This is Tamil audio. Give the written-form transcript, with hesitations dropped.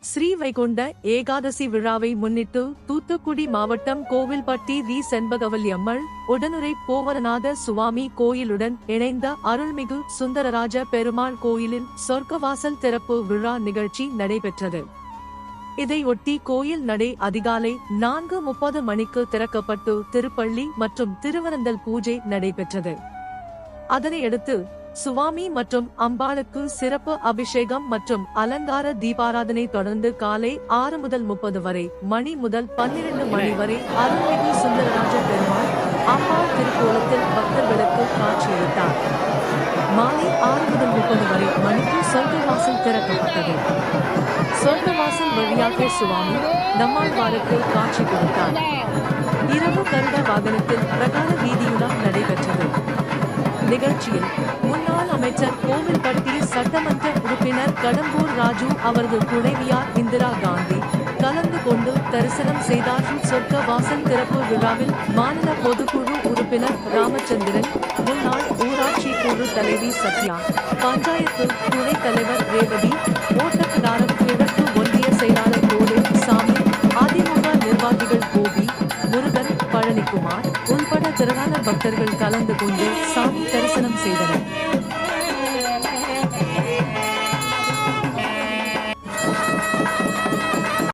ஸ்ரீ வைகுண்ட ஏகாதசி விழாவை முன்னிட்டு தூத்துக்குடி மாவட்டம் கோவில்பட்டி வி செண்பகவல்லி அம்மாள் உடனுரை போவரநாத சுவாமி கோயிலுடன் இணைந்த அருள்மிகு சுந்தரராஜ பெருமாள் கோயிலில் சொர்க்கவாசல் திறப்பு விழா நிகழ்ச்சி நடைபெற்றது. இதையொட்டி கோயில் நடை அதிகாலை 4:30 மணிக்கு திறக்கப்பட்டு திருப்பள்ளி மற்றும் திருவரந்தல் பூஜை நடைபெற்றது. அதனையடுத்து சுவாமி மற்றும் அம்பாளுக்கு சிறப்பு அபிஷேகம் மற்றும் அலங்கார தீபாராதனை தொடர்ந்து காலை 6:30 வரை மணி முதல் 12 மணி வரை அருள்மிகு சுந்தரராஜ பெருமாள் அம்பாள் திருக்கோலத்தில் பக்தர்களுக்கு காட்சியளித்தார். மாலை 6:30 வரை மணிக்கு சொர்க்கவாசல் திறக்கப்பட்டது. சொர்க்கவாசல் வழியாக சுவாமி நம்மாழ்வாருக்கு காட்சி கொடுத்தார். இரவு கருட வாகனத்தில் பிரகார வீதியுலா நடைபெற்றது. நிகழ்ச்சியில் முன்னாள் அமைச்சர் கோவில்பட்டி சட்டமன்ற உறுப்பினர் கடம்பூர் ராஜு அவரது துணைவியார் இந்திரா காந்தி கலந்து கொண்டு தரிசனம் செய்தார். சொர்க்க வாசல் திறப்பு விழாவில் மாநில பொதுக்குழு உறுப்பினர் ராமச்சந்திரன், முன்னாள் ஊராட்சி குழு தலைவி சத்யா, பஞ்சாயத்து துணைத் தலைவர் ரேவதி, ஓட்டப்பிடாரம் கிழக்கு ஒன்றிய செயலாளர் கோடு சாமி, அதிமுக நிர்வாகிகள் கோபி, முருகன், பழனிக்குமார் உள்பட திரளான பக்தர்கள் கலந்து கொண்டு சாமி தரிசனம் செய்தனர்.